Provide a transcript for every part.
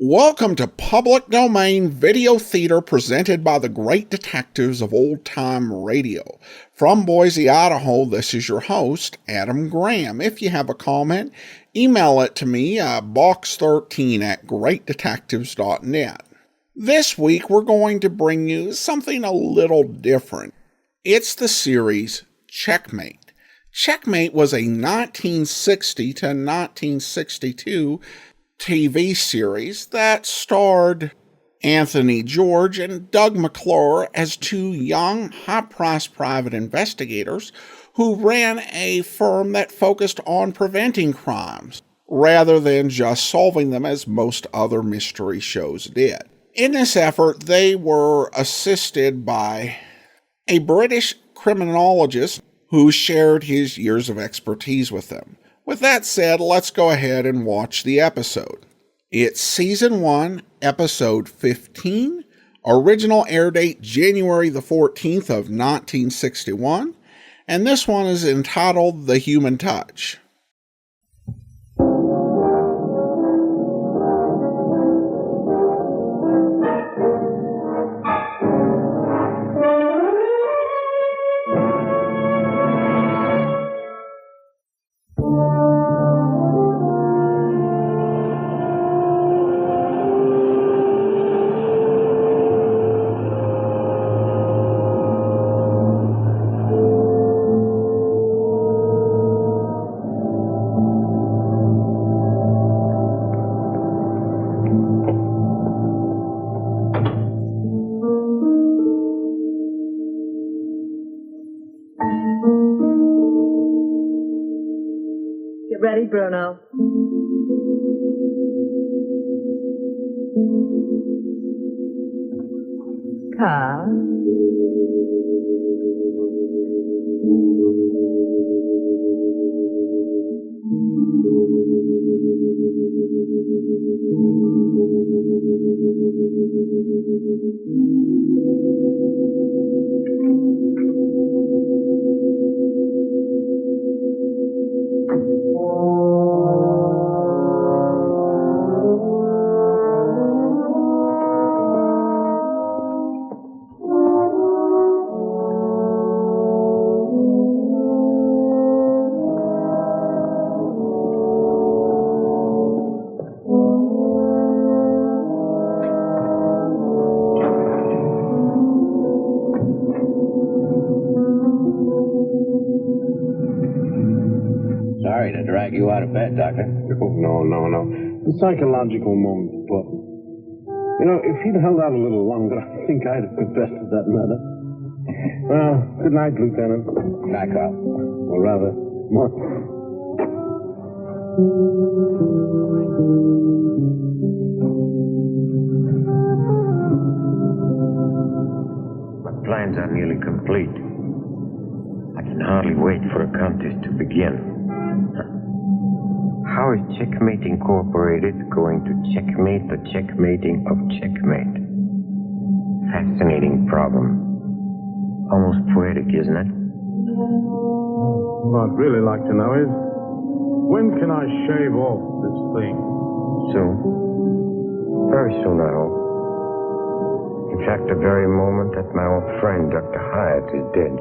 Welcome to Public Domain Video Theater presented by the great detectives of old-time radio. From Boise, Idaho, this is your host, Adam Graham. If you have a comment, email it to me at box13@greatdetectives.net. This week, we're going to bring you something a little different. It's the series Checkmate. Checkmate was a 1960 to 1962 TV series that starred Anthony George and Doug McClure as two young, high-priced private investigators who ran a firm that focused on preventing crimes rather than just solving them as most other mystery shows did. In this effort, they were assisted by a British criminologist who shared his years of expertise with them. With that said, let's go ahead and watch the episode. It's Season 1, Episode 15, original air date January the 14th of 1961, and this one is entitled The Human Touch. Ready, Bruno? Carl? Sorry to drag you out of bed, Doctor. Oh, no. The psychological moment, but... You know, if he'd held out a little longer, I think I'd have confessed to that matter. Well, good night, Lieutenant. Good night, Carl. Or rather, more... My plans are nearly complete. I can hardly wait for a contest to begin. How is Checkmate Incorporated going to checkmate the checkmating of Checkmate? Fascinating problem. Almost poetic, isn't it? What I'd really like to know is, when can I shave off this thing? Soon. Very soon, I hope. In fact, the very moment that my old friend, Dr. Hyatt, is dead.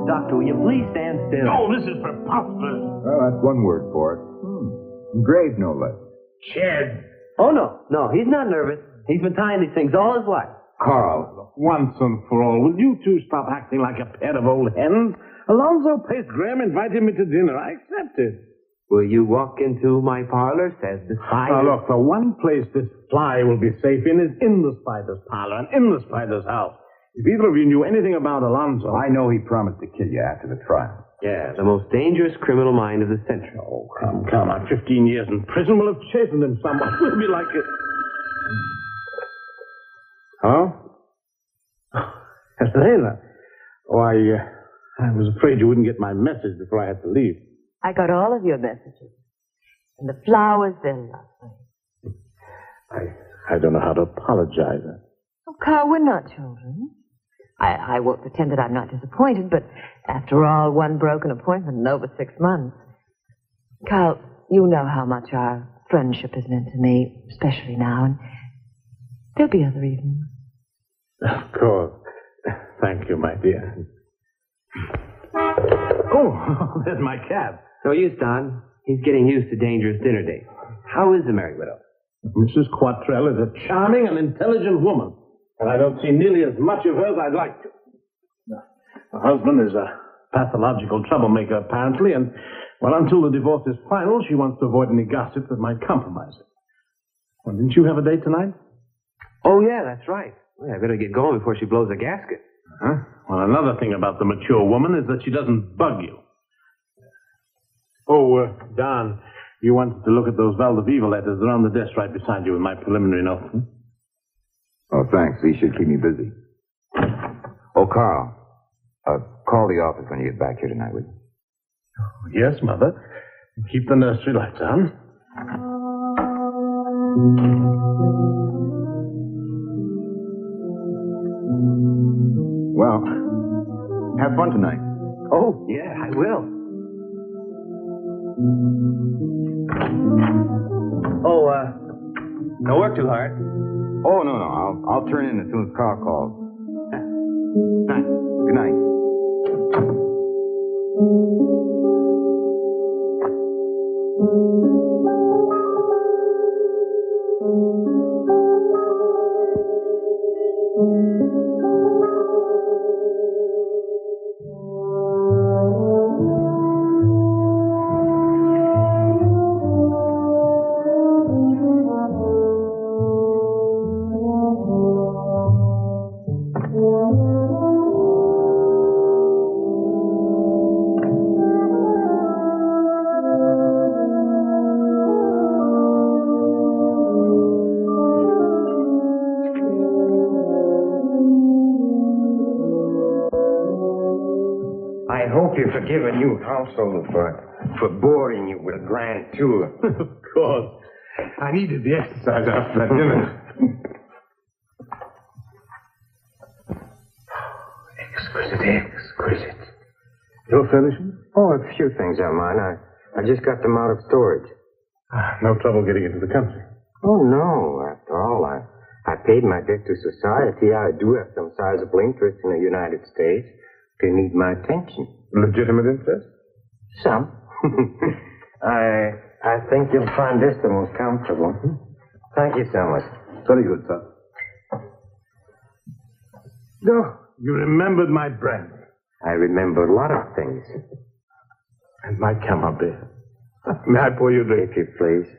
Doctor, will you please stand still? Oh, this is preposterous. Well, that's one word for it. Grave, no less. Chad. Oh, no, he's not nervous. He's been tying these things all his life. Carl, once and for all, will you two stop acting like a pair of old hens? Alonzo Pace Graham invited me to dinner. I accepted. Will you walk into my parlor, says the spider? Now, look, the one place this fly will be safe in is in the spider's parlor and in the spider's house. If either of you knew anything about Alonzo... I know he promised to kill you after the trial. Yeah, the most dangerous criminal mind of the century. Oh, come on. 15 years in prison will have chastened him somewhat. We'll be like it. Hello? Yes, Helena. Oh, I was afraid you wouldn't get my message before I had to leave. I got all of your messages. And the flowers, they're lovely. I don't know how to apologize. Oh, Carl, we're not children. I won't pretend that I'm not disappointed, but after all, one broken appointment in over 6 months. Carl, you know how much our friendship has meant to me, especially now, and there'll be other evenings. Of course. Thank you, my dear. Oh, there's my cab. No use, Don. He's getting used to dangerous dinner dates. How is the Merry Widow? Mrs. Quattrell is a charming and intelligent woman, and I don't see nearly as much of her as I'd like to. Her husband is a pathological troublemaker, apparently, and, well, until the divorce is final, she wants to avoid any gossip that might compromise it. Well, didn't you have a date tonight? Oh, yeah, that's right. Well, I better get going before she blows a gasket. Huh? Well, another thing about the mature woman is that she doesn't bug you. Oh, Don, you wanted to look at those Valdivia letters. They're on the desk right beside you with my preliminary note. Oh, thanks. These should keep me busy. Oh, Carl, call the office when you get back here tonight, will you? Oh, yes, Mother. Keep the nursery lights on. Well, have fun tonight. Oh, yeah, I will. Oh, don't work too hard. Oh, no. I'll turn in as soon as Carl calls. Good night. I hope you're forgiving you household for boring you with a grand tour. Of course. I needed the exercise after that dinner. Exquisite. Your furnishings? Oh, a few things are mine. I just got them out of storage. No trouble getting into the country. Oh, no. After all, I paid my debt to society. I do have some sizable interest in the United States. They need my attention. Legitimate interest? Some. I think you'll find this the most comfortable. Thank you so much. Very good, sir. Oh, you remembered my brand. I remember a lot of things. And my camembert. May I pour you a drink? If you please.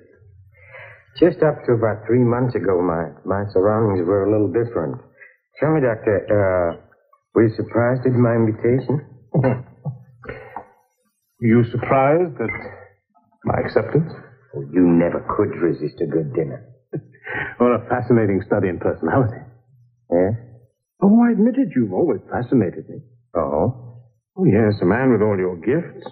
Just up to about 3 months ago, my surroundings were a little different. Tell me, Doctor, were you surprised at my invitation? You surprised at my acceptance? Oh, you never could resist a good dinner. Or a fascinating study in personality. Yes? Oh, I admitted you've always fascinated me. Oh? Oh, yes, a man with all your gifts.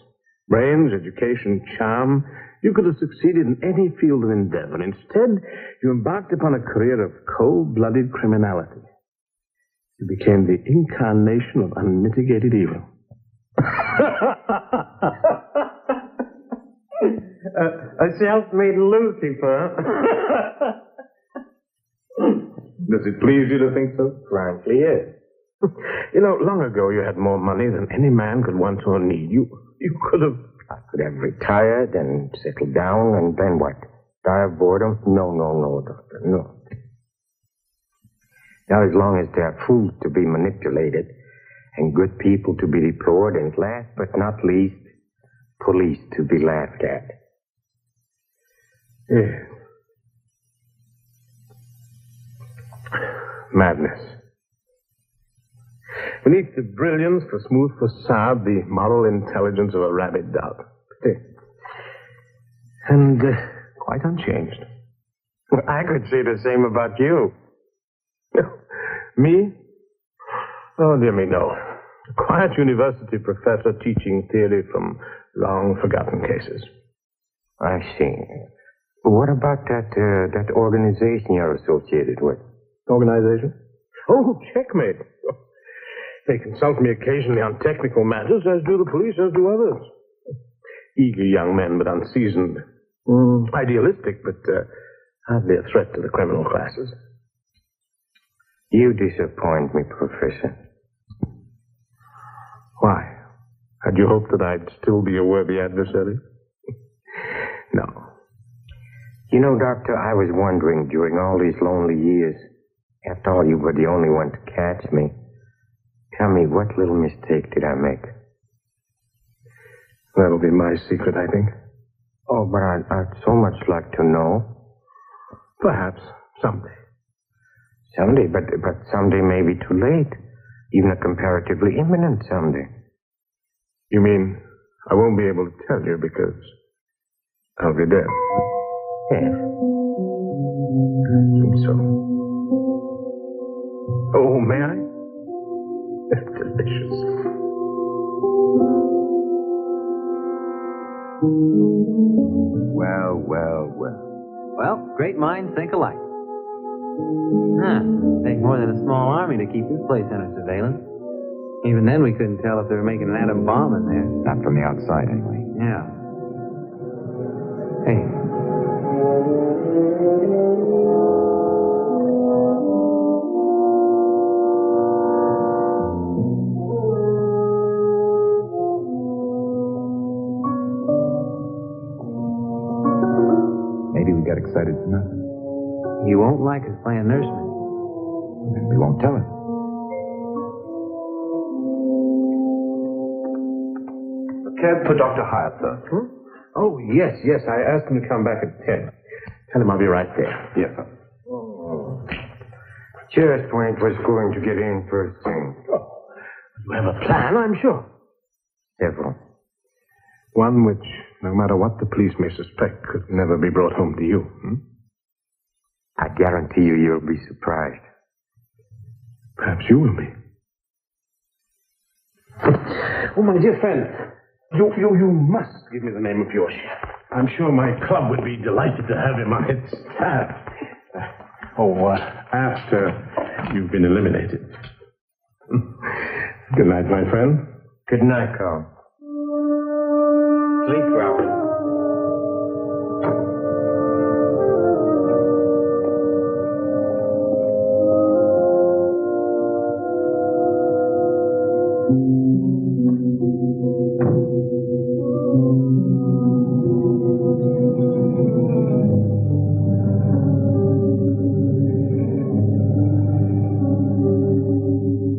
Brains, education, charm. You could have succeeded in any field of endeavor. Instead, you embarked upon a career of cold-blooded criminality. You became the incarnation of unmitigated evil. A self-made Lucifer. Does it please you to think so? Frankly, yes. You know, long ago you had more money than any man could want or need. You could have... I could have retired and settled down, and then what? Die of boredom? No, Doctor, no. Now, as long as there are fools to be manipulated, and good people to be deplored, and last but not least, police to be laughed at. Yes. Madness. Beneath the brilliance, the smooth facade, the moral intelligence of a rabid dog. And quite unchanged. Well, I could say the same about you. Me? Oh, dear me, no. A quiet university professor teaching theory from long-forgotten cases. I see. What about that organization you're associated with? Organization? Oh, Checkmate. They consult me occasionally on technical matters, as do the police, as do others. Eager young men, but unseasoned. Idealistic, but hardly a threat to the criminal classes. You disappoint me, Professor. Why? Had you hoped that I'd still be a worthy adversary? No. You know, Doctor, I was wondering during all these lonely years, after all, you were the only one to catch me. Tell me, what little mistake did I make? That'll be my secret, I think. Oh, but I'd so much like to know. Perhaps someday. Someday, but someday may be too late. Even a comparatively imminent someday. You mean I won't be able to tell you because I'll be dead? Yes. So. Oh, may I? That's delicious. Well, well, well. Well, great minds think alike. Take more than a small army to keep this place under surveillance. Even then, we couldn't tell if they were making an atom bomb in there. Not from the outside, anyway. Yeah. Hey. Maybe we got excited for nothing. You won't like us playing nurseman. Then we won't tell him. A cab for Dr. Hyatt, sir. Oh, yes. I asked him to come back at 10. Tell him I'll be right there. Yes, sir. Just when it was going to get in first thing. Oh, you have a plan, I'm sure. Several. One which, no matter what the police may suspect, could never be brought home to you. I guarantee you'll be surprised. Perhaps you will be. Oh, my dear friend, you must give me the name of your chef. I'm sure my club would be delighted to have him on its staff. After you've been eliminated. Good night, my friend. Good night, Carl. Sleep well.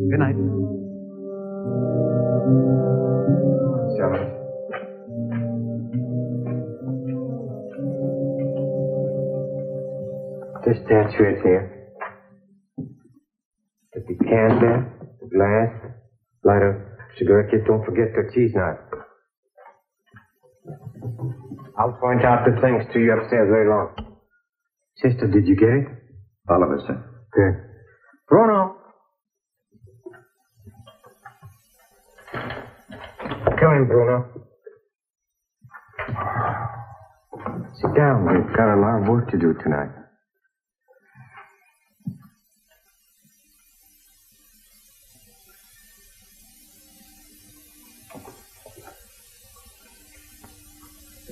Good night. This statuette here. The decanter, the glass, lighter, cigarette kit. Don't forget the cheese knife. I'll point out the things to you upstairs very long. Sister, did you get it? All of us, sir. Good. Bruno! Come in, Bruno. Sit down. We've got a lot of work to do tonight.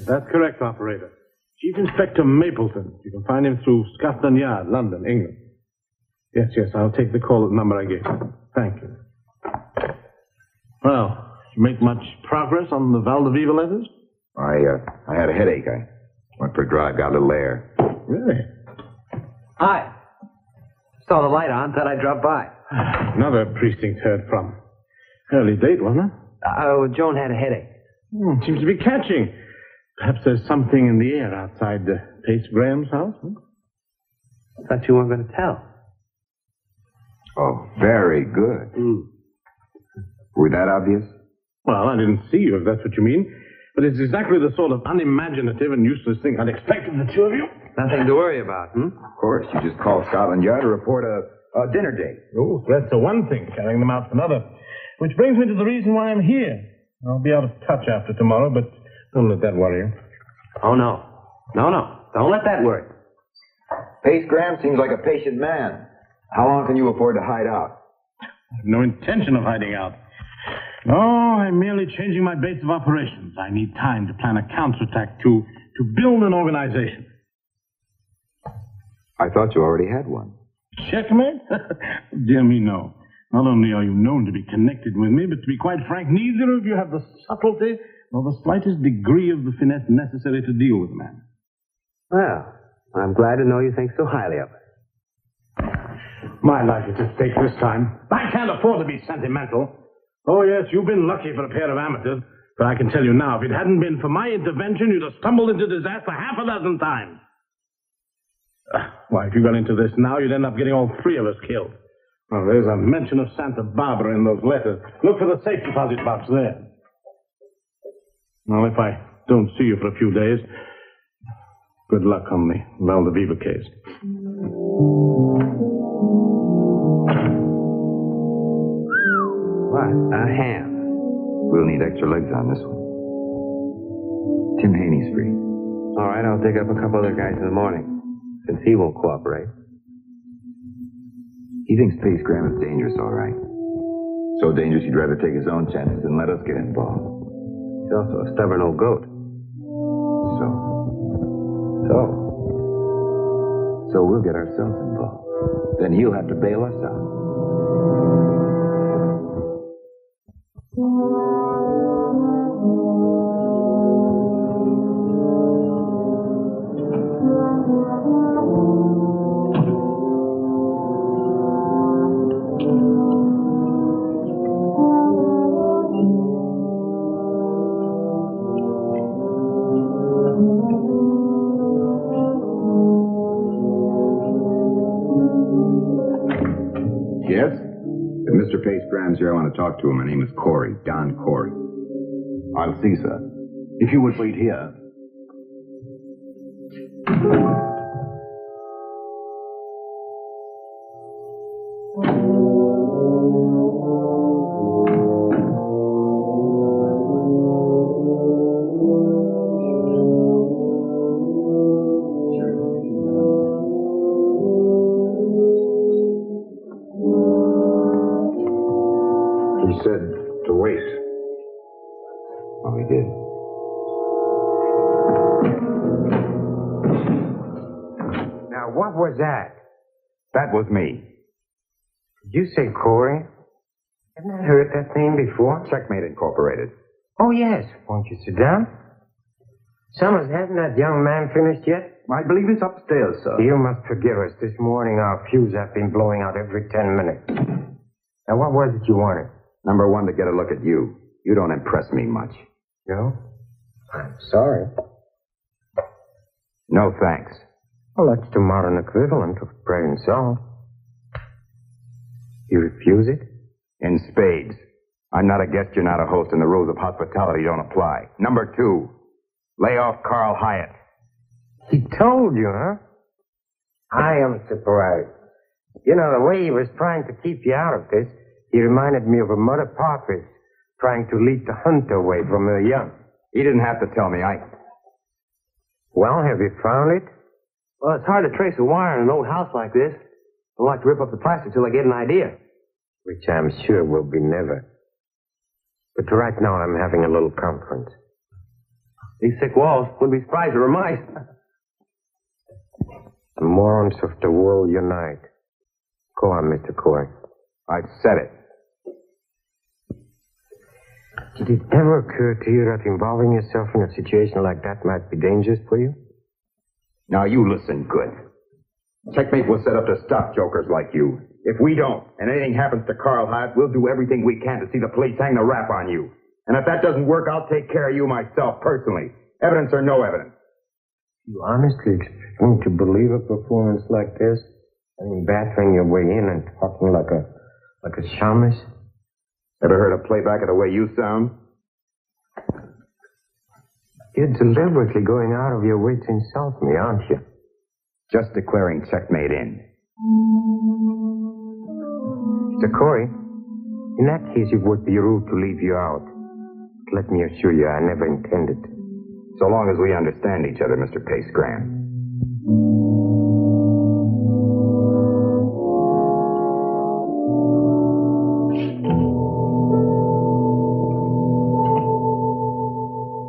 That's correct, operator. Chief Inspector Mapleton. You can find him through Scotland Yard, London, England. Yes, I'll take the call at the number I gave you. Thank you. Well, you make much progress on the Valdeviva letters? I had a headache. I went for a drive, got a little air. Really? Hi. Saw the light on, thought I'd drop by. Another precinct heard from. Early date, wasn't it? Joan had a headache. Seems to be catching. Perhaps there's something in the air outside Pace Graham's house. Thought you weren't going to tell. Oh, very good. Were that obvious? Well, I didn't see you, if that's what you mean. But it's exactly the sort of unimaginative and useless thing I'd expect of the two of you. Nothing to worry about, Of course, you just called Scotland Yard to report a dinner date. Oh, threats are one thing, carrying them out's another. Which brings me to the reason why I'm here. I'll be out of touch after tomorrow, but don't let that worry you. Oh, no. No. Don't let that worry. Pace Graham seems like a patient man. How long can you afford to hide out? I have no intention of hiding out. No, I'm merely changing my base of operations. I need time to plan a counterattack, to build an organization. I thought you already had one. Checkmate? Dear me, no. Not only are you known to be connected with me, but to be quite frank, neither of you have the subtlety nor the slightest degree of the finesse necessary to deal with a man. Well, I'm glad to know you think so highly of us. My life is at stake this time. I can't afford to be sentimental. Oh, yes, you've been lucky for a pair of amateurs. But I can tell you now, if it hadn't been for my intervention, you'd have stumbled into disaster half a dozen times. Why, if you got into this now, you'd end up getting all three of us killed. Well, there's a mention of Santa Barbara in those letters. Look for the safe deposit box there. Well, if I don't see you for a few days, good luck on the Valdivia case. What? A ham. We'll need extra legs on this one. Tim Haney's free. All right, I'll take up a couple other guys in the morning, since he won't cooperate. He thinks Pace Graham is dangerous, all right. So dangerous he'd rather take his own chances than let us get involved. He's also a stubborn old goat. So we'll get ourselves involved. Then he'll have to bail us out. Yes? If Mr. Pace Graham's here, I want to talk to him. My name is Corey, Don Corey. I'll see, sir. If you would wait here. He said to wait. Oh, he did. Now, what was that? That was me. Did you say Corey? Haven't I heard that name before? Checkmate Incorporated. Oh, yes. Won't you sit down? Summers, hasn't that young man finished yet? I believe it's upstairs, sir. You must forgive us. This morning our fuse have been blowing out every 10 minutes. Now, what was it you wanted? Number one, to get a look at you. You don't impress me much. No? I'm sorry. No, thanks. Well, that's the modern equivalent of bread and salt. You refuse it? In spades. I'm not a guest, you're not a host, and the rules of hospitality don't apply. Number two, lay off Carl Hyatt. He told you, huh? I am surprised. You know, the way he was trying to keep you out of this, he reminded me of a mother partridge trying to lead the hunt away from her young. He didn't have to tell me. Well, have you found it? Well, it's hard to trace a wire in an old house like this. I like to rip up the plastic till I get an idea. Which I'm sure will be never. But right now I'm having a little conference. These thick walls, wouldn't be surprised if they were mice. The morons of the world unite. Go on, Mr. Corey. I've said it. Did it ever occur to you that involving yourself in a situation like that might be dangerous for you? Now you listen good. Checkmate was set up to stop jokers like you. If we don't, and anything happens to Carl Hyatt, we'll do everything we can to see the police hang the rap on you. And if that doesn't work, I'll take care of you myself, personally. Evidence or no evidence. You honestly expect me to believe a performance like this? I mean, battering your way in and talking like a shamus? Ever heard a playback of the way you sound? You're deliberately going out of your way to insult me, aren't you? Just declaring checkmate in. Mr. Corey, in that case, it would be rude to leave you out. But let me assure you, I never intended to. So long as we understand each other, Mr. Pace Graham.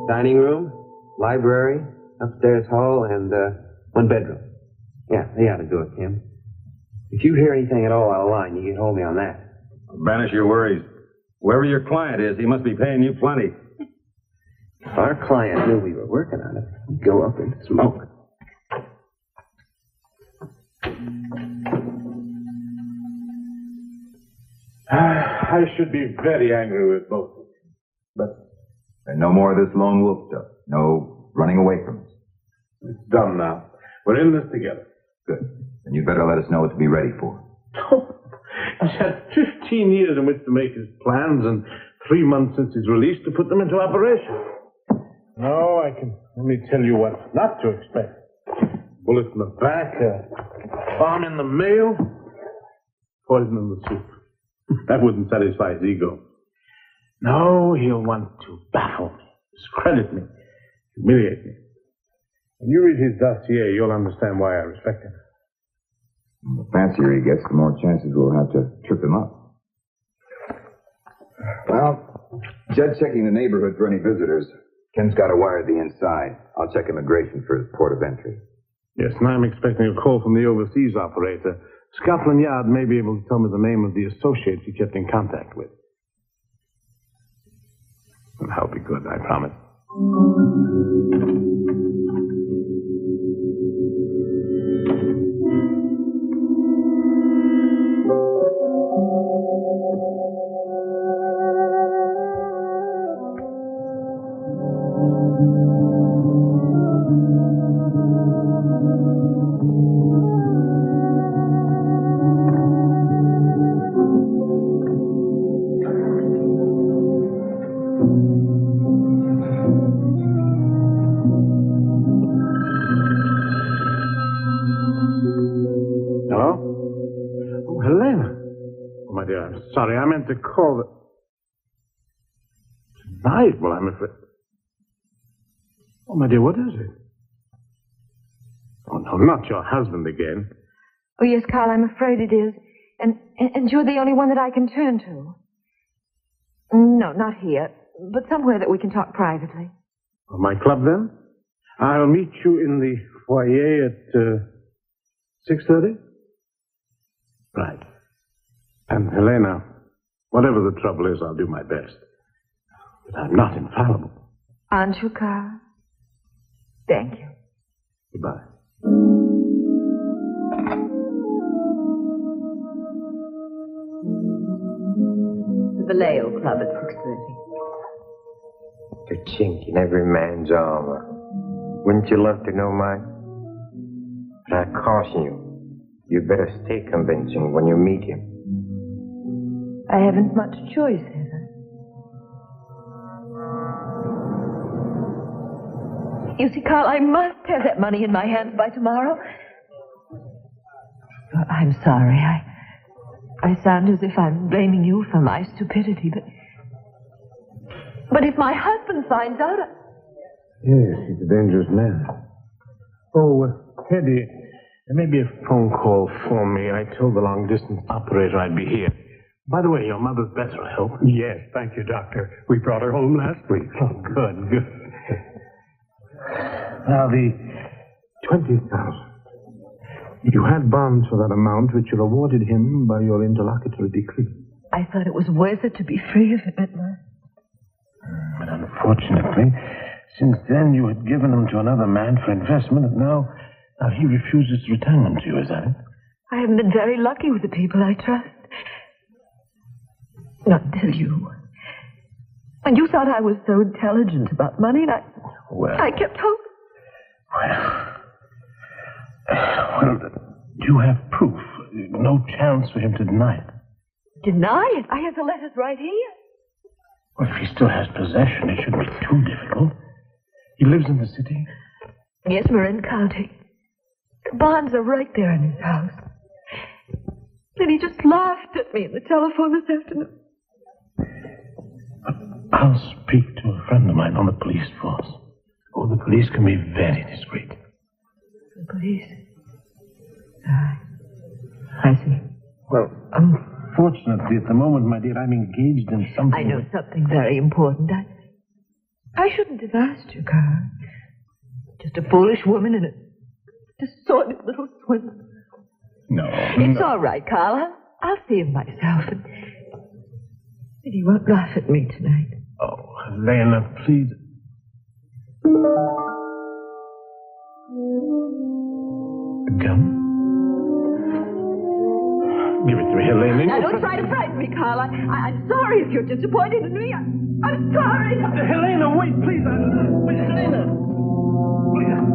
Dining room, library, upstairs hall, and one bedroom. Yeah, they ought to do it, Kim. If you hear anything at all out of line, you can hold me on that. Banish your worries. Whoever your client is, he must be paying you plenty. If our client knew we were working on it, he'd go up in smoke. I should be very angry with both of you. But And no more of this lone wolf stuff. No running away from us. it's done now. We're in this together. Good. Then you better let us know what to be ready for. He's had 15 years in which to make his plans and 3 months since his release to put them into operation. No, I can only tell you what not to expect. Bullet in the back, bomb in the mail, poison in the soup. That wouldn't satisfy his ego. No, he'll want to baffle me, discredit me, humiliate me. When you read his dossier, you'll understand why I respect him. The fancier he gets, the more chances we'll have to trip him up. Well, Judd checking the neighborhood for any visitors. Ken's got a wire at the inside. I'll check immigration for his port of entry. Yes, and I'm expecting a call from the overseas operator. Scotland Yard may be able to tell me the name of the associate he kept in contact with. And I'll be good, I promise. Sorry, I meant to call the... Tonight? Well, I'm afraid... Oh, my dear, what is it? Oh, no, not your husband again. Oh, yes, Carl, I'm afraid it is. And you're the only one that I can turn to. No, not here, but somewhere that we can talk privately. Oh, my club, then? I'll meet you in the foyer at 6:30? Right. And Helena, whatever the trouble is, I'll do my best. But I'm not infallible. Aren't you, Carl? Thank you. Goodbye. The Vallejo Club at 6:30. The chink in every man's armor. Wouldn't you love to know mine? But I caution you, you'd better stay convincing when you meet him. I haven't much choice, Heather. You see, Carl, I must have that money in my hands by tomorrow. I'm sorry. I sound as if I'm blaming you for my stupidity, but if my husband finds out... Yes, he's a dangerous man. Oh, Teddy, there may be a phone call for me. I told the long-distance operator I'd be here. By the way, your mother's better, I hope. Yes, thank you, Doctor. We brought her home last week. Oh, good. Now, the 20,000. You had bonds for that amount, which you awarded him by your interlocutory decree. I thought it was worth it to be free of him at last. But unfortunately, since then you had given them to another man for investment, and now he refuses to return them to you, is that it? I haven't been very lucky with the people I trust. Not until you. And you thought I was so intelligent about money, and I kept hoping. Well, you have proof. No chance for him to deny it. Deny it? I have the letters right here. Well, if he still has possession, it shouldn't be too difficult. He lives in the city? Yes, Marin County. The bonds are right there in his house. And he just laughed at me on the telephone this afternoon. I'll speak to a friend of mine on the police force. Oh, the police can be very discreet. The police? I see. Well, unfortunately, at the moment, my dear, I'm engaged in something... I know something very important. I shouldn't have asked you, Carl. Just a foolish woman and a sordid little swindler. No. It's all right, Carl. I'll see him myself. And he won't laugh at me tonight. Oh, Helena, please. A gun? Give it to me, Helena. Now, don't try to frighten me, Carl. I'm sorry if you're disappointed in me. I'm sorry. Helena, wait, please. Wait, Helena. Please.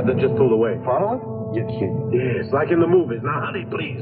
That just pulled away. Follow it? Yes, like in the movies. Now, hurry, please.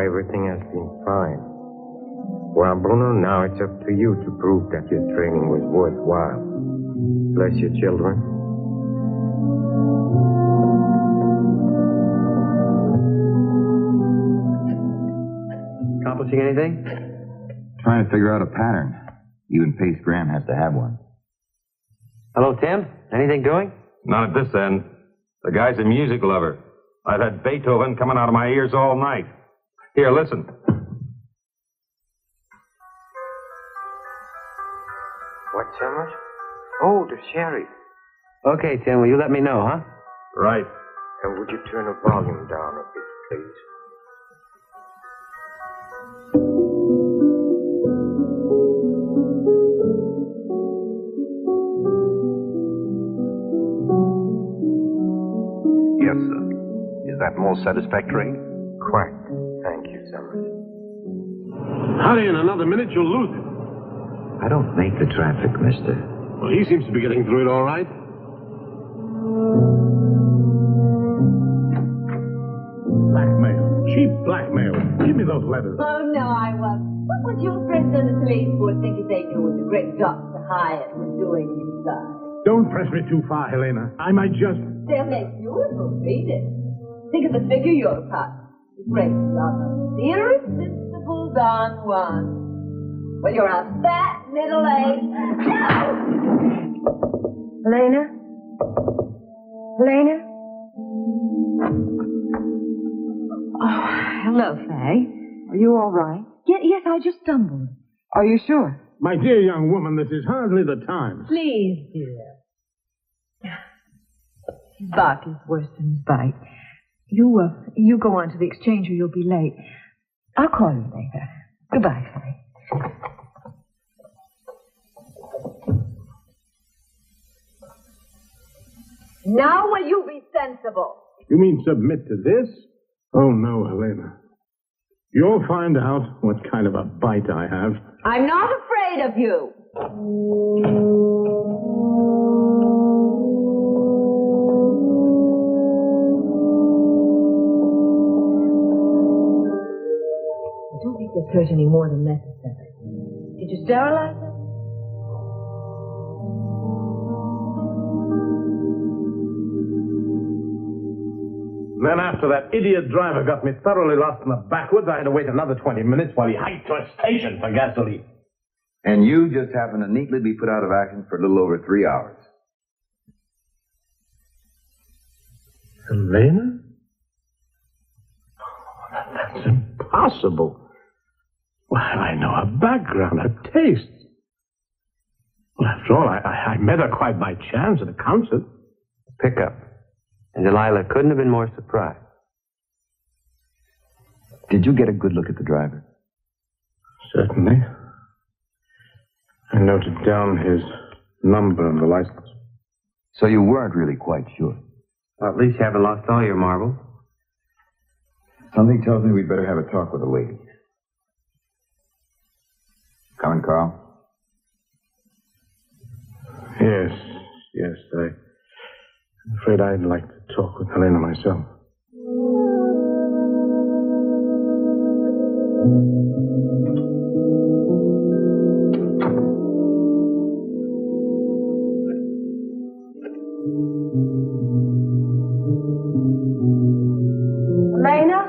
Everything has been fine. Well, Bruno, now it's up to you to prove that your training was worthwhile. Bless your children. Accomplishing anything? Trying to figure out a pattern. Even Pace Graham has to have one. Hello, Tim. Anything doing? Not at this end. The guy's a music lover. I've had Beethoven coming out of my ears all night. Here, listen. What, Summers? Oh, the sheriff. Okay, Tim. Will you let me know, huh? Right. And would you turn the volume down a bit, please? Yes, sir. Is that more satisfactory? Quite. Thank you, Summers. Hurry, in another minute, you'll lose it. I don't make the traffic, mister. Well, he seems to be getting through it all right. Blackmail. Cheap blackmail. Give me those letters. Oh, no, I won't. What would your friends on the police force think if they knew what the great Dr. Hyatt was doing inside? Don't press me too far, Helena. I might just... They'll make beautiful reading. Think of the figure you're cut. The great lover. The irresistible Don Juan. Well, you're a fat, middle-aged... No! Helena? Helena? Oh, hello, Faye. Are you all right? Yes, I just stumbled. Are you sure? My dear young woman, this is hardly the time. Please, dear. His bark is worse than his bite. You go on to the exchange or you'll be late. I'll call you later. Goodbye, Faye. Now will you be sensible? You mean submit to this? Oh, no, Helena. You'll find out what kind of a bite I have. I'm not afraid of you. I don't think this hurt any more than necessary. Did you sterilize it? Then after that idiot driver got me thoroughly lost in the backwoods, I had to wait another 20 minutes while he hiked to a station for gasoline. And you just happened to neatly be put out of action for a little over 3 hours. Helena? That's impossible. Well, I know her background, her tastes. Well, after all, I met her quite by chance at a concert. Pickup. And Delilah couldn't have been more surprised. Did you get a good look at the driver? Certainly. I noted down his number on the license. So you weren't really quite sure? Well, at least you haven't lost all your marbles. Something tells me we'd better have a talk with the lady. Coming, Carl? Yes. I'm afraid I'd like to talk with Helena myself. Elena?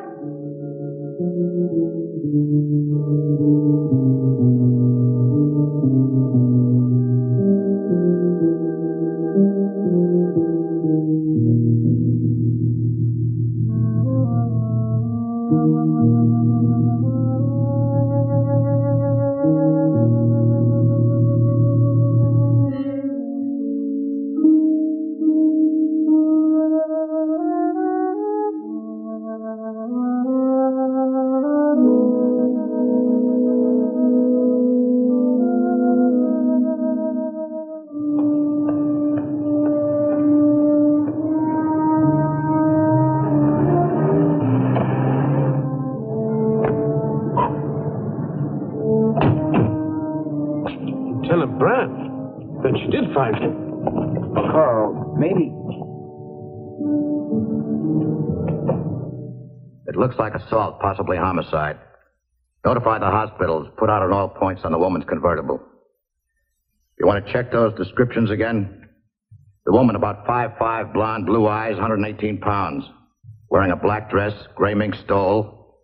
Lieutenant Brand. Then she did find him. Carl, maybe... It looks like assault, possibly homicide. Notify the hospitals. Put out on all points on the woman's convertible. You want to check those descriptions again? The woman about 5'5", blonde, blue eyes, 118 pounds. Wearing a black dress, gray mink stole.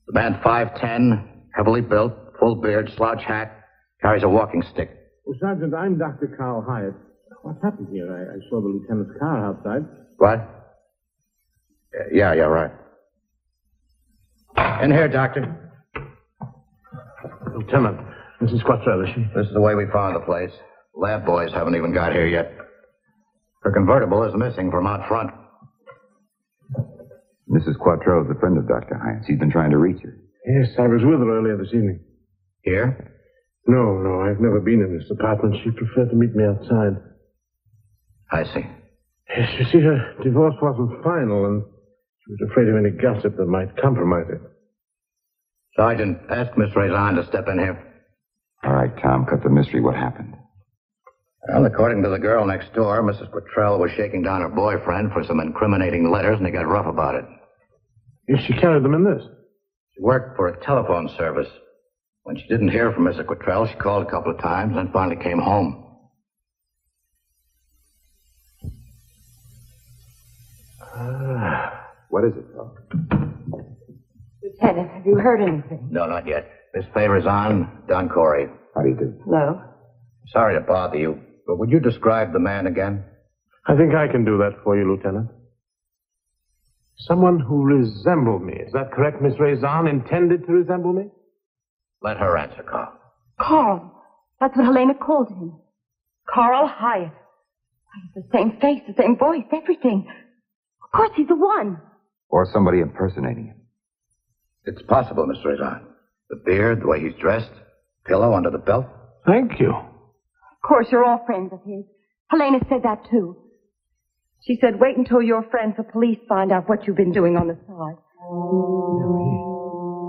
The man 5'10", heavily built, full beard, slouch hat, carries a walking stick. Oh, Sergeant, I'm Dr. Carl Hyatt. What happened here? I saw the lieutenant's car outside. What? Yeah, right. In here, Doctor. Lieutenant, Mrs. Quattrell, is she? This is the way we found the place. Lab boys haven't even got here yet. Her convertible is missing from out front. Mrs. Quattrell is a friend of Dr. Hyatt. He's been trying to reach her. Yes, I was with her earlier this evening. Here? No, I've never been in this apartment. She preferred to meet me outside. I see. Yes, you see, her divorce wasn't final, and she was afraid of any gossip that might compromise it. Sergeant, ask Miss Rezan to step in here. All right, Tom, cut the mystery. What happened? Well, according to the girl next door, Mrs. Quattrell was shaking down her boyfriend for some incriminating letters, and he got rough about it. Yes, she carried them in this. She worked for a telephone service. When she didn't hear from Mrs. Quattrell, she called a couple of times, and then finally came home. What is it, Tom? Lieutenant, have you heard anything? No, not yet. Miss Faye Rezan, Don Corey. How do you do? No. Sorry to bother you, but would you describe the man again? I think I can do that for you, Lieutenant. Someone who resembled me. Is that correct, Miss Rezan? Intended to resemble me? Let her answer, Carl. Carl. That's what Helena called him. Carl Hyatt. He's the same face, the same voice, everything. Of course, he's the one. Or somebody impersonating him. It's possible, Miss Rezan. The beard, the way he's dressed, pillow under the belt. Thank you. Of course, you're all friends of his. Helena said that, too. She said, wait until your friends, the police, find out what you've been doing on the side.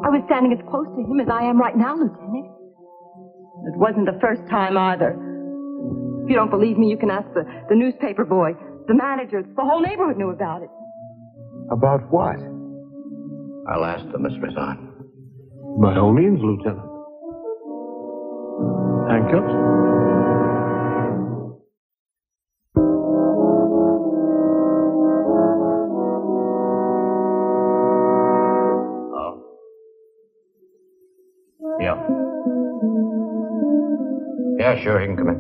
I was standing as close to him as I am right now, Lieutenant. It wasn't the first time, either. If you don't believe me, you can ask the newspaper boy, the manager. The whole neighborhood knew about it. About what? I'll ask them, Miss Rezan. By all means, Lieutenant. Handcuffs? Yeah, sure, he can come in.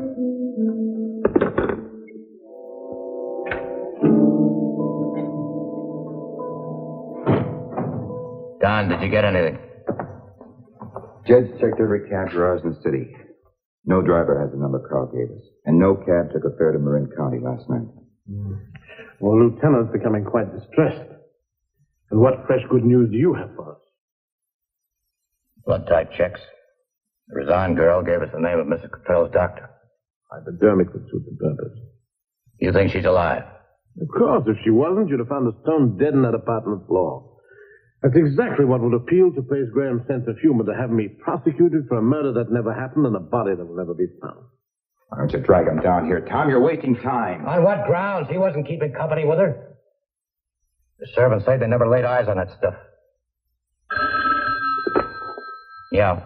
Don, did you get anything? Judge checked every cab garage in the city. No driver has the number Carl gave us. And no cab took a fare to Marin County last night. Well, Lieutenant's becoming quite distressed. And what fresh good news do you have for us? Blood type checks. The resigned girl gave us the name of Mrs. Cottrell's doctor. Hypodermic would suit the purpose. You think she's alive? Of course, if she wasn't, you'd have found her stone dead in that apartment floor. That's exactly what would appeal to Pace Graham's sense of humor, to have me prosecuted for a murder that never happened and a body that will never be found. Why don't you drag him down here, Tom? You're wasting time. On what grounds? He wasn't keeping company with her. The servants say they never laid eyes on that stuff. Yeah.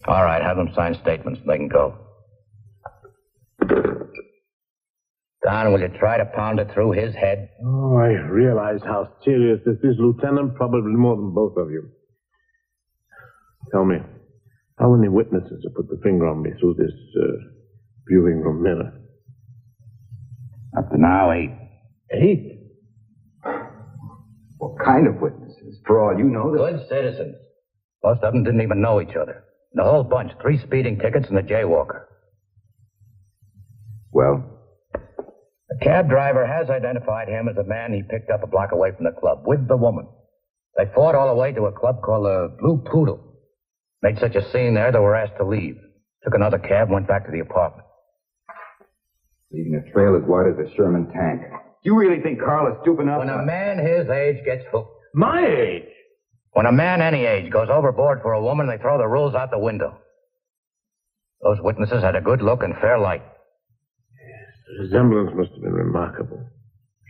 All right, have them sign statements and they can go. Don, will you try to pound it through his head? Oh, I realize how serious this is, Lieutenant, probably more than both of you. Tell me, how many witnesses have put the finger on me through this viewing room mirror? Up to now, 8. 8? What kind of witnesses? For all you know, Good citizens. Most of them didn't even know each other. The whole bunch, 3 speeding tickets and a jaywalker. Well? The cab driver has identified him as a man he picked up a block away from the club with the woman. They fought all the way to a club called the Blue Poodle. Made such a scene there, they were asked to leave. Took another cab, went back to the apartment. Leaving a trail as wide as a Sherman tank. You really think Carl is stupid enough? When a man his age gets hooked. My age? When a man any age goes overboard for a woman, they throw the rules out the window. Those witnesses had a good look and fair light. The resemblance must have been remarkable.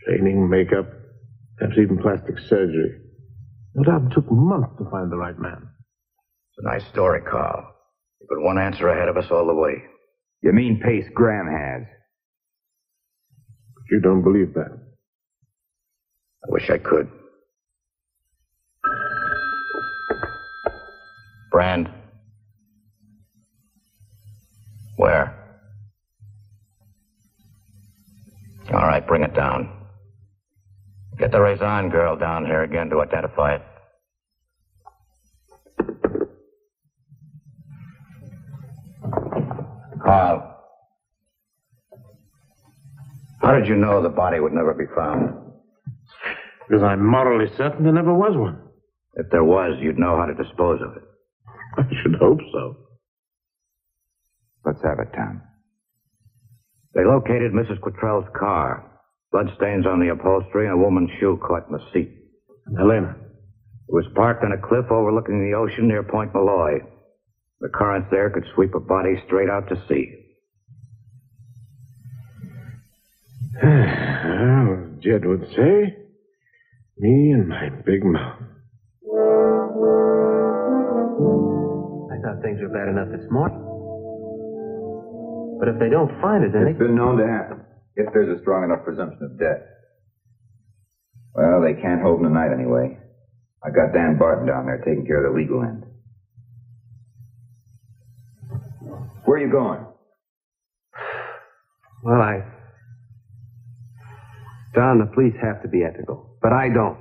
Training, makeup, perhaps even plastic surgery. No doubt it took months to find the right man. It's a nice story, Carl. You put one answer ahead of us all the way. You mean Pace Graham has? But you don't believe that. I wish I could. Brand. Where? All right, bring it down. Get the Razan girl down here again to identify it. Carl. How did you know the body would never be found? Because I'm morally certain there never was one. If there was, you'd know how to dispose of it. I should hope so. Let's have it, Tom. They located Mrs. Cottrell's car. Bloodstains on the upholstery and a woman's shoe caught in the seat. And Helena? It was parked on a cliff overlooking the ocean near Point Malloy. The currents there could sweep a body straight out to sea. Well, as Jed would say, me and my big mouth. I thought things were bad enough this morning. But if they don't find it, then It's been known to happen, if there's a strong enough presumption of death. Well, they can't hold him tonight anyway. I got Dan Barton down there taking care of the legal end. Where are you going? Well, Don, the police have to be ethical, but I don't.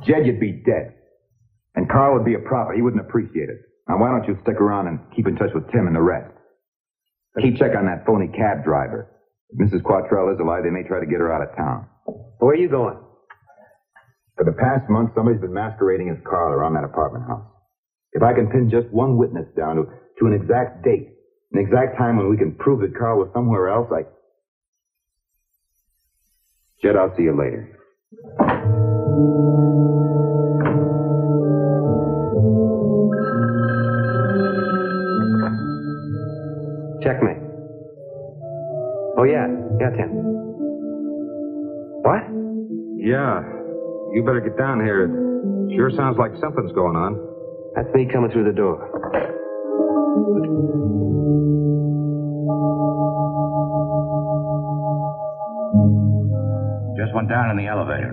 Jed, you'd be dead. And Carl would be a prophet. He wouldn't appreciate it. Now, why don't you stick around and keep in touch with Tim and the rest? Keep check on that phony cab driver. If Mrs. Quattrell is alive, they may try to get her out of town. Where are you going? For the past month, somebody's been masquerading as Carl around that apartment house. If I can pin just one witness down to an exact date, an exact time when we can prove that Carl was somewhere else, Jed, I'll see you later. Checkmate. Oh, yeah. Yeah, Tim. What? Yeah. You better get down here. It sure sounds like something's going on. That's me coming through the door. Just went down in the elevator.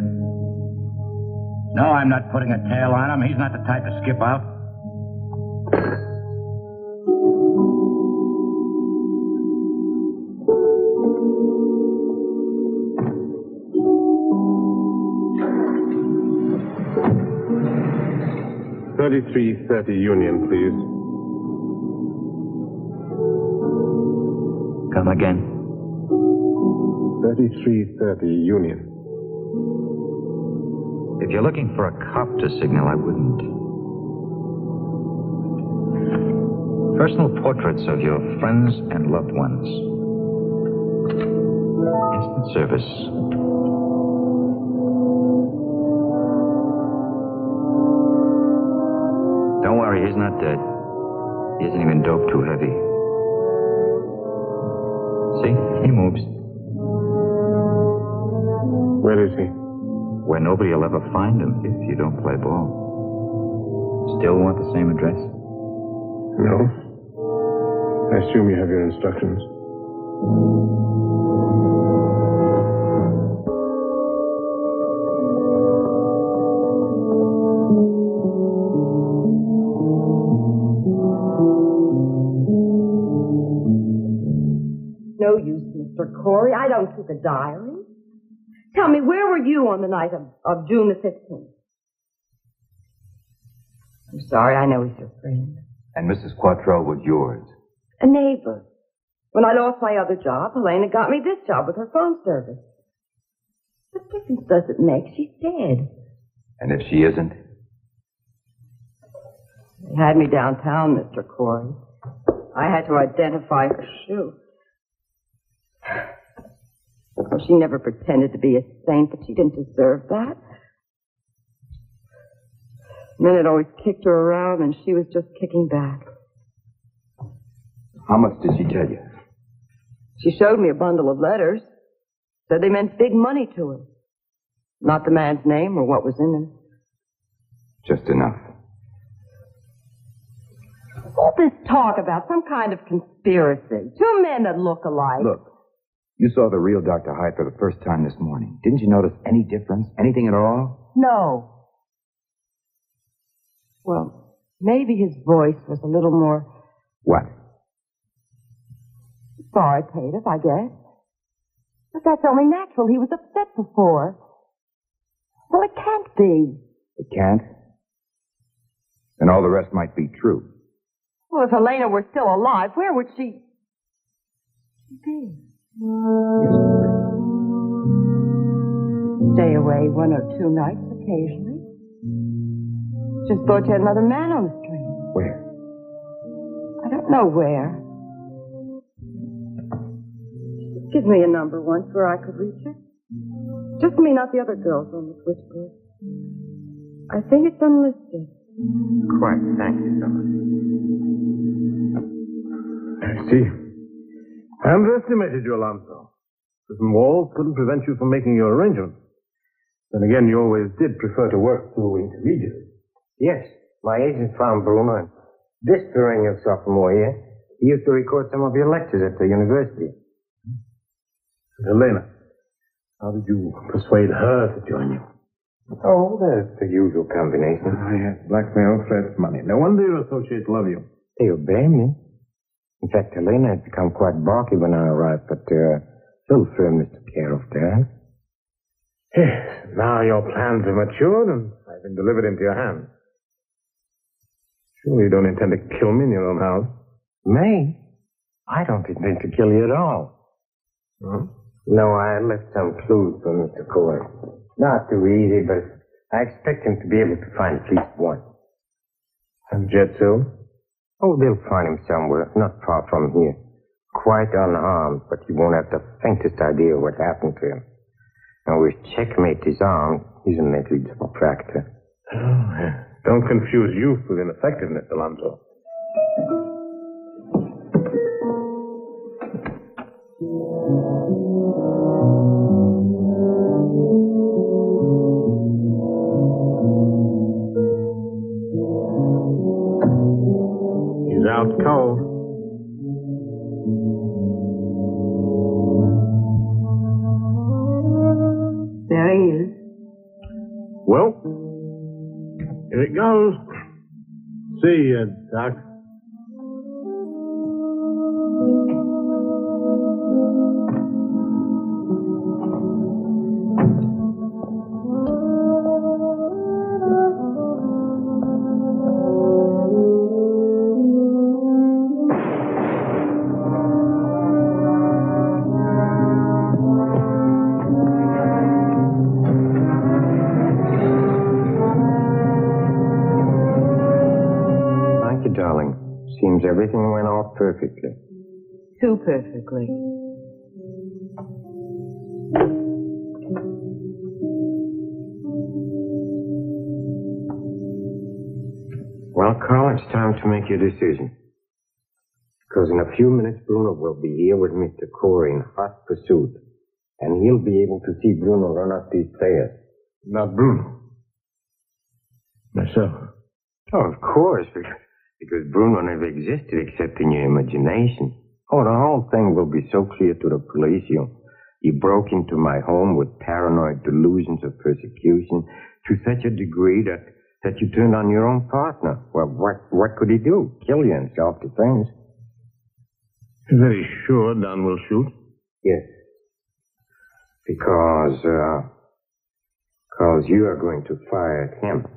No, I'm not putting a tail on him. He's not the type to skip out. 3330 Union, please. Come again. 3330 Union. If you're looking for a cop to signal, I wouldn't. Personal portraits of your friends and loved ones. Instant service. Don't worry, he's not dead. He isn't even doped too heavy. See? He moves. Where is he? Where nobody will ever find him if you don't play ball. Still want the same address? No. I assume you have your instructions. No use, Mr. Corey. I don't keep a diary. Tell me, where were you on the night of June the 15th? I'm sorry, I know he's your friend. And Mrs. Quattrell was yours. A neighbor. When I lost my other job, Helena got me this job with her phone service. What difference does it make? She's dead. And if she isn't? They had me downtown, Mr. Corey. I had to identify her shoe. Well, she never pretended to be a saint, but she didn't deserve that. Men had always kicked her around, and she was just kicking back. How much did she tell you? She showed me a bundle of letters. Said they meant big money to her. Not the man's name or what was in them. Just enough. All this talk about some kind of conspiracy. Two men that look alike. Look, you saw the real Dr. Hyatt for the first time this morning. Didn't you notice any difference? Anything at all? No. Well, maybe his voice was a little more What? authoritative, I guess. But that's only natural. He was upset before. Well, it can't be. It can't? Then all the rest might be true. Well, if Helena were still alive, where would she be? Stay away 1 or 2 nights occasionally. Just thought you had another man on the street. Where? I don't know where. Give me a number once where I could reach her. Just me, not the other girls on the switchboard. I think it's unlisted. Quite. Thank you so much. I see. I underestimated you, Alonzo. Prison walls couldn't prevent you from making your arrangements. Then again, you always did prefer to work through intermediaries. Yes, my agent found Bruno, and this during your sophomore year, he used to record some of your lectures at the university. Helena, how did you persuade her to join you? Oh, the usual combination. Yes, blackmail, threats, money. No wonder your associates love you. They obey me. In fact, Helena had become quite balky when I arrived, but little firmness took care of that. Yes, now your plans have matured and have been delivered into your hands. Surely you don't intend to kill me in your own house? Me? I don't intend to kill you at all. Hmm? No, I left some clues for Mr. Corey. Not too easy, but I expect him to be able to find at least one. And Jetsu? Oh, they'll find him somewhere, not far from here. Quite unharmed, but he won't have the faintest idea what happened to him. Now, with Checkmate disarmed, he's a mentally distractor. Oh, yeah. Don't confuse youth with ineffectiveness, Alonzo. He's out cold. There he is. Well, here it goes. See you, Doc. seems everything went off perfectly. Too perfectly. Well, Carl, it's time to make your decision. Because in a few minutes, Bruno will be here with Mr. Corey in hot pursuit. And he'll be able to see Bruno run up these stairs. Not Bruno. Myself. Oh, of course, because Bruno never existed except in your imagination. Oh, the whole thing will be so clear to the police. You broke into my home with paranoid delusions of persecution to such a degree that you turned on your own partner. Well, what could he do? Kill you in self-defense. You're very sure Don will shoot? Yes. Because you are going to fire at him.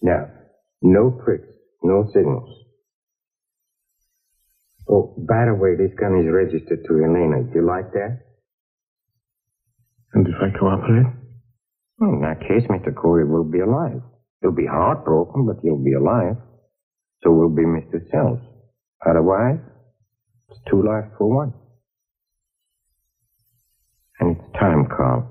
Now, no pricks, no signals. Oh, by the way, this gun is registered to Elena. Do you like that? And if I cooperate? Well, in that case, Mr. Corey will be alive. He'll be heartbroken, but he'll be alive. So will be Mr. Sells. Otherwise, it's 2 lives for 1. And it's time, Carl.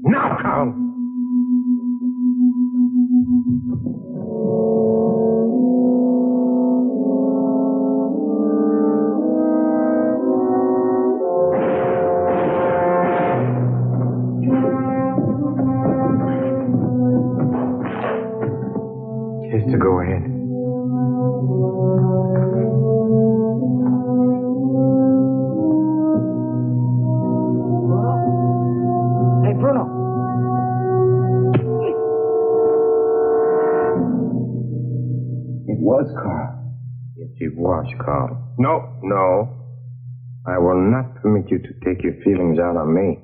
Now, Carl! Just to go ahead. Hey, Bruno. It was Carl. Yes, it was Carl. No. I will not permit you to take your feelings out on me.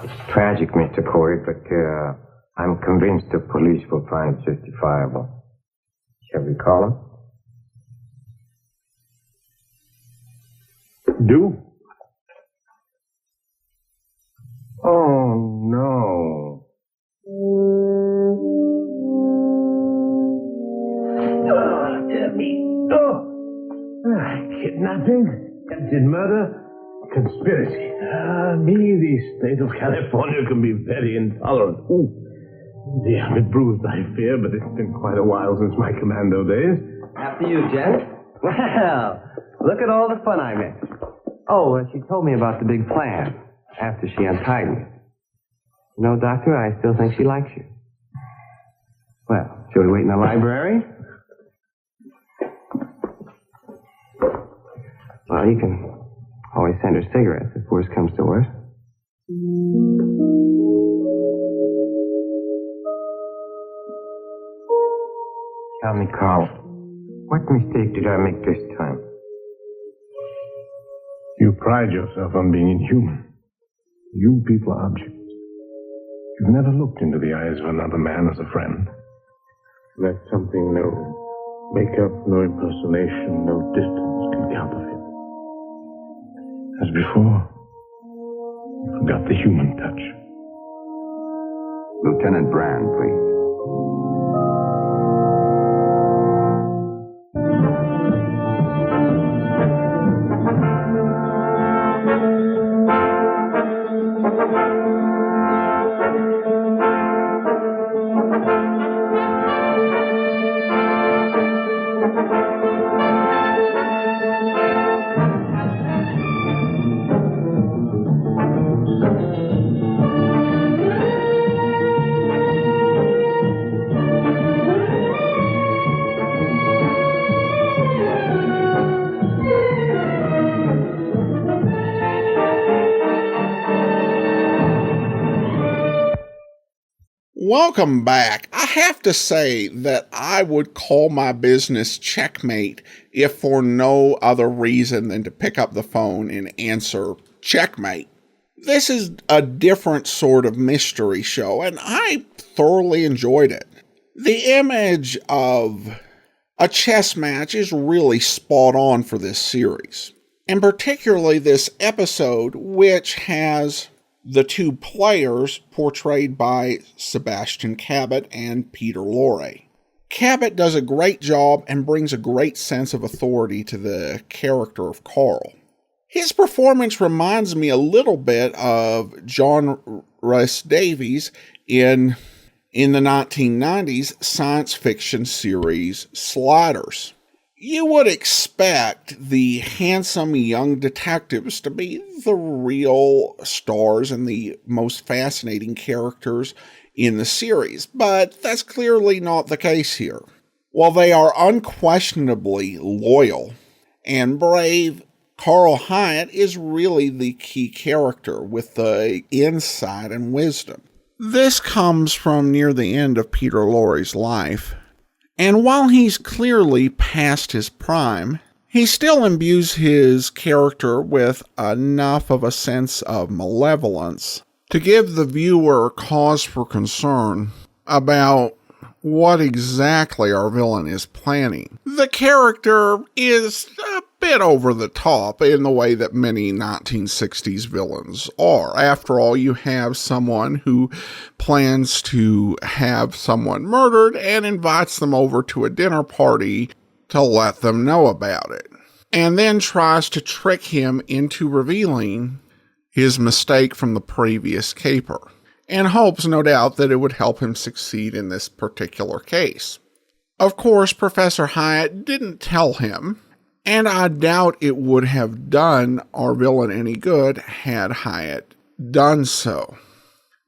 It's tragic, Mr. Corey, but I'm convinced the police will find it justifiable. Shall we call him? Do? Oh, no. Oh, dear me. Oh. Kidnapping, attempted murder, conspiracy. Me, the state of California can be very intolerant. Ooh. Dear, I'm bruised, I fear, but it's been quite a while since my commando days. After you, Jen. Well, look at all the fun I missed. Oh, she told me about the big plan after she untied me. You know, Doctor, I still think she likes you. Well, shall we wait in the library? Well, you can always send her cigarettes if worse comes to worse. Tell me, Carl, what mistake did I make this time? You pride yourself on being inhuman. You people are objects. You've never looked into the eyes of another man as a friend. That's something no makeup, no impersonation, no distance can counterfeit. As before, you forgot the human touch. Lieutenant Brand, please. Welcome back. I have to say that I would call my business Checkmate if for no other reason than to pick up the phone and answer Checkmate. This is a different sort of mystery show, and I thoroughly enjoyed it. The image of a chess match is really spot on for this series, and particularly this episode, which has the two players portrayed by Sebastian Cabot and Peter Lorre. Cabot does a great job and brings a great sense of authority to the character of Carl. His performance reminds me a little bit of John Rhys Davies in the 1990s science fiction series Sliders. You would expect the handsome young detectives to be the real stars and the most fascinating characters in the series, but that's clearly not the case here. While they are unquestionably loyal and brave, Carl Hyatt is really the key character with the insight and wisdom. This comes from near the end of Peter Lorre's life. And while he's clearly past his prime, he still imbues his character with enough of a sense of malevolence to give the viewer cause for concern about what exactly our villain is planning. The character is a bit over the top in the way that many 1960s villains are. After all, you have someone who plans to have someone murdered and invites them over to a dinner party to let them know about it, and then tries to trick him into revealing his mistake from the previous caper, and hopes, no doubt, that it would help him succeed in this particular case. Of course, Professor Hyatt didn't tell him, and I doubt it would have done our villain any good had Hyatt done so.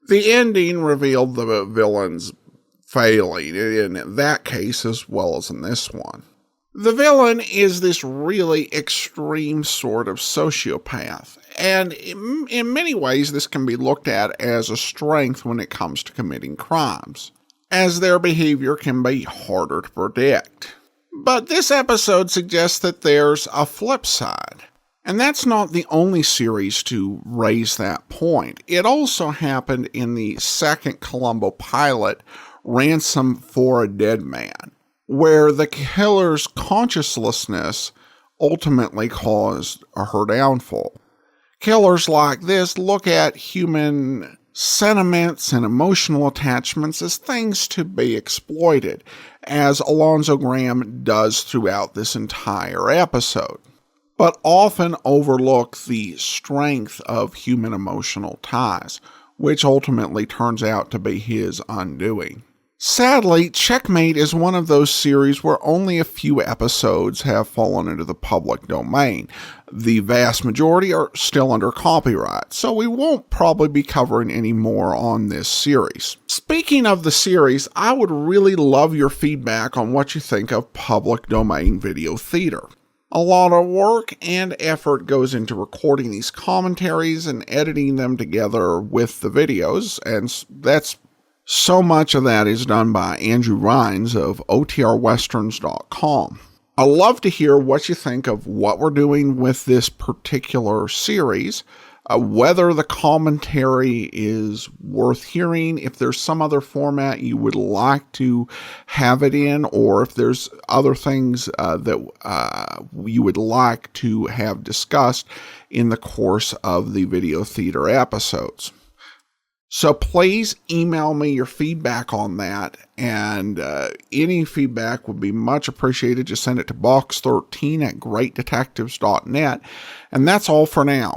The ending revealed the villain's failing in that case as well as in this one. The villain is this really extreme sort of sociopath, and in many ways this can be looked at as a strength when it comes to committing crimes, as their behavior can be harder to predict. But this episode suggests that there's a flip side, and that's not the only series to raise that point. It also happened in the second Columbo pilot, Ransom for a Dead Man, where the killer's consciencelessness ultimately caused her downfall. Killers like this look at human sentiments and emotional attachments as things to be exploited, as Alonzo Graham does throughout this entire episode, but often overlook the strength of human emotional ties, which ultimately turns out to be his undoing. Sadly, Checkmate is one of those series where only a few episodes have fallen into the public domain. The vast majority are still under copyright, so we won't probably be covering any more on this series. Speaking of the series, I would really love your feedback on what you think of public domain video theater. A lot of work and effort goes into recording these commentaries and editing them together with the videos, and so much of that is done by Andrew Rhines of OTRWesterns.com. I'd love to hear what you think of what we're doing with this particular series, whether the commentary is worth hearing, if there's some other format you would like to have it in, or if there's other things that you would like to have discussed in the course of the video theater episodes. So please email me your feedback on that, and any feedback would be much appreciated. Just send it to box13@greatdetectives.net, and that's all for now.